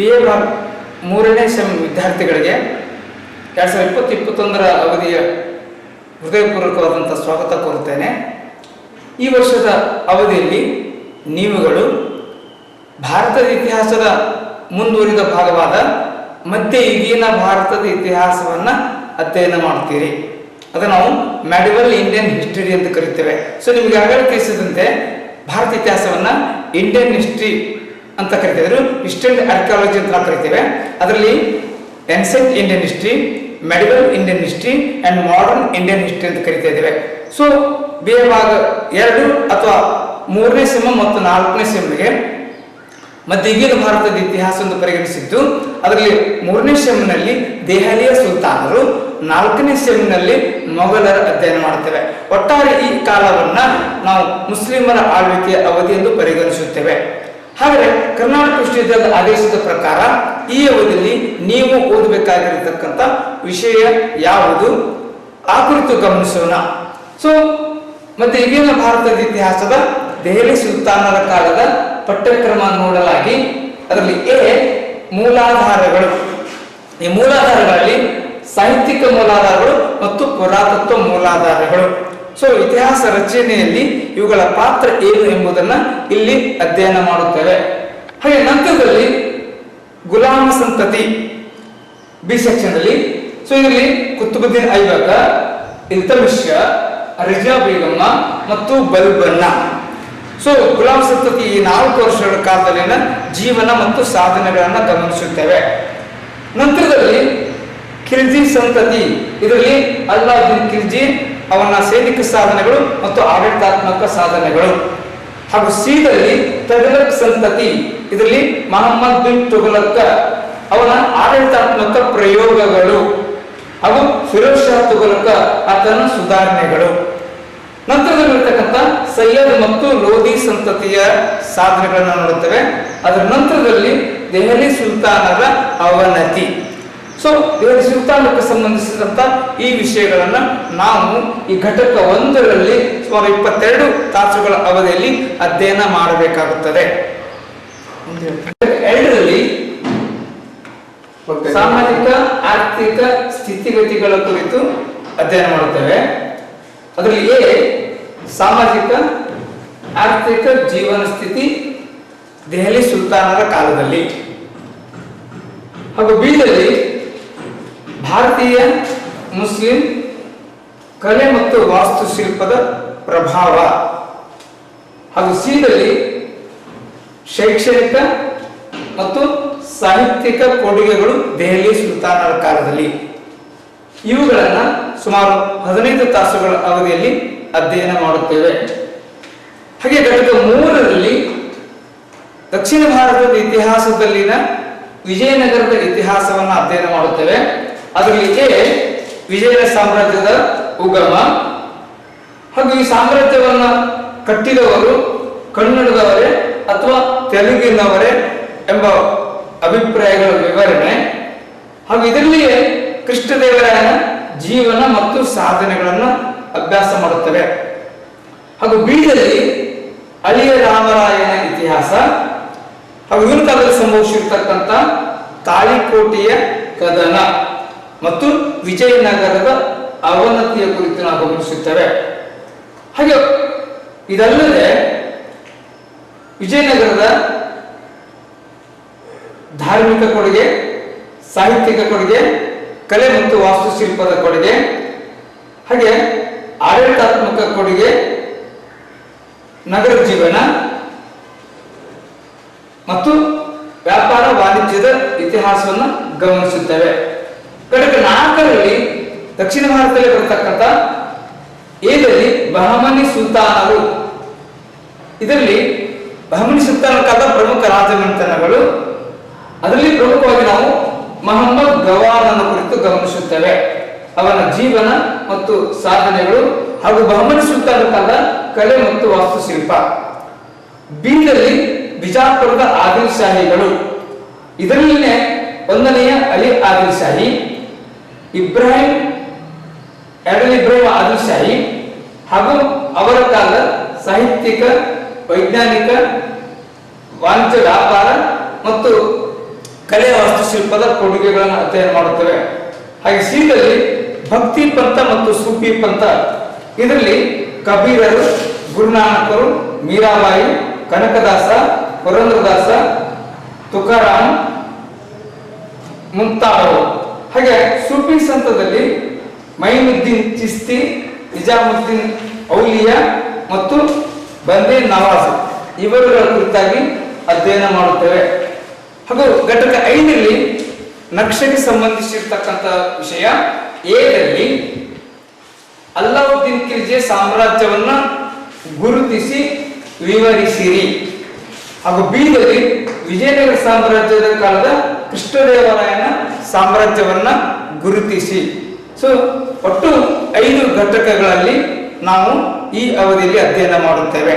BA ಮೂರನೇ sem ವಿದ್ಯಾರ್ಥಿಗಳಿಗೆ 2020-21 ಅವಧಿಯ ಹೃದಯಪೂರ್ವಕವಾದಂಥ ಸ್ವಾಗತ ಕೋರುತ್ತೇನೆ. ಈ ವರ್ಷದ ಅವಧಿಯಲ್ಲಿ ನೀವುಗಳು ಭಾರತದ ಇತಿಹಾಸದ ಮುಂದುವರಿದ ಭಾಗವಾದ ಮಧ್ಯಯುಗೀನ ಭಾರತದ ಇತಿಹಾಸವನ್ನು ಅಧ್ಯಯನ ಮಾಡ್ತೀರಿ. ಅದನ್ನು ನಾವು ಮೆಡಿವಲ್ ಇಂಡಿಯನ್ ಹಿಸ್ಟರಿ ಅಂತ ಕರಿತೇವೆ. ಸೊ ನಿಮಗೆ ಆಗಲೇ ತಿಳಿಸಿದಂತೆ ಭಾರತ ಇತಿಹಾಸವನ್ನು ಇಂಡಿಯನ್ ಹಿಸ್ಟ್ರಿ ಅಂತ ಕರಿತೇವೆ, ಹಿಸ್ಟರಿ ಅಂಡ್ ಆರ್ಕಿಯಾಲಜಿ ಅಂತ ನಾವು ಕರಿತೇವೆ. ಅದರಲ್ಲಿ ancient Indian history, medieval Indian history and modern Indian history ಅಂತ ಕರಿತಾ ಇದ್ದೇವೆ. ಸೊ BA ಭಾಗ 2 ಅಥವಾ 3ನೇ ಸೆಮ್ ಮತ್ತು 4ನೇ ಸೆಮ್ಗೆ ಮಧ್ಯಯುಗೀನ ಭಾರತದ ಇತಿಹಾಸ ಎಂದು ಪರಿಗಣಿಸಿದ್ದು, ಅದರಲ್ಲಿ 3ನೇ ಸೆಮ್ನಲ್ಲಿ ದೆಹಲಿಯ ಸುಲ್ತಾನರು, 4ನೇ ಸೆಮ್ನಲ್ಲಿ ಮೊಘಲರ ಅಧ್ಯಯನ ಮಾಡುತ್ತೇವೆ. ಒಟ್ಟಾರೆ ಈ ಕಾಲವನ್ನ ನಾವು ಮುಸ್ಲಿಮರ ಆಳ್ವಿಕೆಯ ಅವಧಿ ಎಂದು ಪರಿಗಣಿಸುತ್ತೇವೆ. ಹಾಗಾದರೆ ಕರ್ನಾಟಕ ವಿಶ್ವವಿದ್ಯಾಲಯದ ಆದೇಶದ ಪ್ರಕಾರ ಈ ಅವಧಿಯಲ್ಲಿ ನೀವು ಓದಬೇಕಾಗಿರತಕ್ಕಂಥ ವಿಷಯ ಯಾವುದು ಆ ಕುರಿತು ಗಮನಿಸೋಣ. ಸೊ ಮಧ್ಯಯುಗೀನ ಭಾರತದ ಇತಿಹಾಸದ ದೆಹಲಿ ಸುಲ್ತಾನರ ಕಾಲದ ಪಠ್ಯಕ್ರಮ ನೋಡಲಾಗಿ ಅದರಲ್ಲಿ ಮೂಲಾಧಾರಗಳು. ಈ ಮೂಲಾಧಾರಗಳಲ್ಲಿ ಸಾಹಿತ್ಯಿಕ ಮೂಲಾಧಾರಗಳು ಮತ್ತು ಪುರಾತತ್ವ ಮೂಲಾಧಾರಗಳು. ಸೊ ಇತಿಹಾಸ ರಚನೆಯಲ್ಲಿ ಇವುಗಳ ಪಾತ್ರ ಏನು ಎಂಬುದನ್ನು ಇಲ್ಲಿ ಅಧ್ಯಯನ ಮಾಡುತ್ತೇವೆ. ಹಾಗೆ ನಂತರದಲ್ಲಿ ಗುಲಾಮ ಸಂತತಿ ಬಿ ಸೆಕ್ಷನ್ ಅಲ್ಲಿ. ಸೊ ಇದರಲ್ಲಿ ಕುತುಬುದ್ದೀನ್ ಐಬಕ, ಇಲ್ತಮಿಷ್, ರಿಜಾ ಬೇಗಮ್ಮ ಮತ್ತು ಬಲ್ಬನ್ನ. ಸೊ ಗುಲಾಮ ಸಂತತಿ ಈ 4 ವರ್ಷಗಳ ಕಾಲದಲ್ಲಿನ ಜೀವನ ಮತ್ತು ಸಾಧನೆಗಳನ್ನು ಗಮನಿಸುತ್ತೇವೆ. ನಂತರದಲ್ಲಿ ಖಿಲ್ಜಿ ಸಂತತಿ, ಇದರಲ್ಲಿ ಅಲ್ಲಾವುದ್ದೀನ್ ಖಿಲ್ಜಿ ಅವನ ಸೈನಿಕ ಸಾಧನೆಗಳು ಮತ್ತು ಆಡಳಿತಾತ್ಮಕ ಸಾಧನೆಗಳು. ಹಾಗೂ ಸಿದಲ್ಲಿ ತಗಲಕ್ ಸಂತತಿ, ಇದರಲ್ಲಿ ಮಹಮ್ಮದ್ ಬಿನ್ ತುಘಲಕ್ ಅವನ ಆಡಳಿತಾತ್ಮಕ ಪ್ರಯೋಗಗಳು ಹಾಗೂ ಫಿರೋಜ್ ಶಾ ತುಘಲಕ್ ಆತನ ಸುಧಾರಣೆಗಳು. ನಂತರದಲ್ಲಿರ್ತಕ್ಕಂಥ ಸೈಯದ್ ಮತ್ತು ಲೋಧಿ ಸಂತತಿಯ ಸಾಧನೆಗಳನ್ನು ನೋಡುತ್ತೇವೆ. ಅದರ ನಂತರದಲ್ಲಿ ದೆಹಲಿ ಸುಲ್ತಾನರ ಅವನತಿ. ಸೊ ದೆಹಲಿ ಸುಲ್ತಾನಕ್ಕೆ ಸಂಬಂಧಿಸಿದಂತ ಈ ವಿಷಯಗಳನ್ನು ನಾವು ಈ ಘಟಕ 1ರಲ್ಲಿ ಸುಮಾರು 22 ತಾಸುಗಳ ಅವಧಿಯಲ್ಲಿ ಅಧ್ಯಯನ ಮಾಡಬೇಕಾಗುತ್ತದೆ. 2ರಲ್ಲಿ ಸಾಮಾಜಿಕ ಆರ್ಥಿಕ ಸ್ಥಿತಿಗತಿಗಳ ಕುರಿತು ಅಧ್ಯಯನ ಮಾಡುತ್ತೇವೆ. ಅದರಲ್ಲಿ ಸಾಮಾಜಿಕ ಆರ್ಥಿಕ ಜೀವನ ಸ್ಥಿತಿ ದೆಹಲಿ ಸುಲ್ತಾನರ ಕಾಲದಲ್ಲಿ. ಹಾಗೂ ಬಿದಲ್ಲಿ ಭಾರತೀಯ ಮುಸ್ಲಿಂ ಕಲೆ ಮತ್ತು ವಾಸ್ತುಶಿಲ್ಪದ ಪ್ರಭಾವ. ಹಾಗೂ ಸಿದಲ್ಲಿ ಶೈಕ್ಷಣಿಕ ಮತ್ತು ಸಾಹಿತ್ಯಿಕ ಕೊಡುಗೆಗಳು ದೆಹಲಿ ಸುಲ್ತಾನರ ಕಾಲದಲ್ಲಿ. ಇವುಗಳನ್ನು ಸುಮಾರು 15 ತಾಸುಗಳ ಅವಧಿಯಲ್ಲಿ ಅಧ್ಯಯನ ಮಾಡುತ್ತೇವೆ. ಹಾಗೆ ಘಟಕ 3ರಲ್ಲಿ ದಕ್ಷಿಣ ಭಾರತದ ಇತಿಹಾಸದಲ್ಲಿನ ವಿಜಯನಗರದ ಇತಿಹಾಸವನ್ನು ಅಧ್ಯಯನ ಮಾಡುತ್ತೇವೆ. ಅದರಲ್ಲಿ ವಿಜಯನ ಸಾಮ್ರಾಜ್ಯದ ಉಗಮ ಹಾಗೂ ಈ ಸಾಮ್ರಾಜ್ಯವನ್ನು ಕಟ್ಟಿದವರು ಕನ್ನಡದವರೇ ಅಥವಾ ತೆಲುಗಿನವರೇ ಎಂಬ ಅಭಿಪ್ರಾಯಗಳ ವಿವರಣೆ. ಹಾಗೂ ಇದರಲ್ಲಿಯೇ ಕೃಷ್ಣದೇವರಾಯನ ಜೀವನ ಮತ್ತು ಸಾಧನೆಗಳನ್ನು ಅಭ್ಯಾಸ ಮಾಡುತ್ತೇವೆ. ಹಾಗೂ ಬೀದಲ್ಲಿ ಅಳಿಯ ರಾಮರಾಯನ ಇತಿಹಾಸ ಹಾಗೂ ಇವನ ಕಾಲದಲ್ಲಿ ಸಂಭವಿಸಿರ್ತಕ್ಕಂಥ ತಾಳಿಕೋಟೆಯ ಕದನ ಮತ್ತು ವಿಜಯನಗರದ ಅವನತಿಯ ಕುರಿತು ನಾವು ಗಮನಿಸುತ್ತೇವೆ. ಹಾಗೆ ಇದಲ್ಲದೆ ವಿಜಯನಗರದ ಧಾರ್ಮಿಕ ಕೊಡುಗೆ, ಸಾಹಿತ್ಯಿಕ ಕೊಡುಗೆ, ಕಲೆ ಮತ್ತು ವಾಸ್ತುಶಿಲ್ಪದ ಕೊಡುಗೆ, ಹಾಗೆ ಆಡಳಿತಾತ್ಮಕ ಕೊಡುಗೆ, ನಗರ ಜೀವನ ಮತ್ತು ವ್ಯಾಪಾರ ವಾಣಿಜ್ಯದ ಇತಿಹಾಸವನ್ನು ಗಮನಿಸುತ್ತೇವೆ. ಘಟಕ 4ರಲ್ಲಿ ದಕ್ಷಿಣ ಭಾರತದಲ್ಲಿ ಬರತಕ್ಕಂಥ ಏದಲ್ಲಿ ಬಹಮನಿ ಸುಲ್ತಾನರು. ಇದರಲ್ಲಿ ಬಹಮನಿ ಸುಲ್ತಾನ ಕಾಲದ ಪ್ರಮುಖ ರಾಜಮನೆತನಗಳು. ಅದರಲ್ಲಿ ಪ್ರಮುಖವಾಗಿ ನಾವು ಮಹಮ್ಮದ್ ಗವಾನನ ಕುರಿತು ಗಮನಿಸುತ್ತೇವೆ, ಅವನ ಜೀವನ ಮತ್ತು ಸಾಧನೆಗಳು ಹಾಗೂ ಬಹಮನಿ ಸುಲ್ತಾನ ಕಾಲದ ಕಲೆ ಮತ್ತು ವಾಸ್ತುಶಿಲ್ಪ. ಬಿದಲ್ಲಿ ಬಿಜಾಪುರದ ಆದಿಲ್ ಶಾಹಿಗಳು. ಇದರಲ್ಲಿನೇ 1ನೆಯ ಅಲಿ ಆದಿಲ್ ಶಾಹಿ, ಇಬ್ರಾಹಿಂ ಆದಿಲ್ ಶಾಹಿ ಹಾಗೂ ಅವರ ಕಾಲದ ಸಾಹಿತ್ಯಿಕ, ವೈಜ್ಞಾನಿಕ, ವಾಣಿಜ್ಯ ವ್ಯಾಪಾರ ಮತ್ತು ಕಲೆ ವಾಸ್ತುಶಿಲ್ಪದ ಕೊಡುಗೆಗಳನ್ನು ಅಧ್ಯಯನ ಮಾಡುತ್ತೇವೆ. ಹಾಗೆ ಸಿದಲ್ಲಿ ಭಕ್ತಿ ಪಂಥ ಮತ್ತು ಸೂಫಿ ಪಂಥ, ಇದರಲ್ಲಿ ಕಬೀರರು, ಗುರುನಾನಕರು, ಮೀರಾಬಾಯಿ, ಕನಕದಾಸ, ಪುರಂದ್ರದಾಸ, ತುಕಾರಾಮ್ ಮುಂತಾದವರು. ಹಾಗೆ ಸೂಫಿ ಸಂತದಲ್ಲಿ ಮೈನುದ್ದೀನ್ ಚಿಸ್ತಿ, ನಿಜಾಮುದ್ದೀನ್ ಔಲಿಯಾ ಮತ್ತು ಬಂದೇ ನವಾಜ್ ಇವರುಗಳ ಕುರಿತಾಗಿ ಅಧ್ಯಯನ ಮಾಡುತ್ತೇವೆ. ಹಾಗೂ ಘಟಕ 5ರಲ್ಲಿ ನಕ್ಷೆಗೆ ಸಂಬಂಧಿಸಿರ್ತಕ್ಕಂಥ ವಿಷಯ. ಎದಲ್ಲಿ ಅಲ್ಲಾವುದ್ದೀನ್ ಖಿಲ್ಜಿ ಸಾಮ್ರಾಜ್ಯವನ್ನ ಗುರುತಿಸಿ ವಿವರಿಸಿರಿ. ಹಾಗೂ ಬಿದಲ್ಲಿ ವಿಜಯನಗರ ಸಾಮ್ರಾಜ್ಯದ ಕಾಲದ ಕೃಷ್ಣದೇವರಾಯನ ಸಾಮ್ರಾಜ್ಯವನ್ನ ಗುರುತಿಸಿ. ಸೊ ಒಟ್ಟು 5 ಘಟಕಗಳಲ್ಲಿ ನಾವು ಈ ಅವಧಿಯಲ್ಲಿ ಅಧ್ಯಯನ ಮಾಡುತ್ತೇವೆ.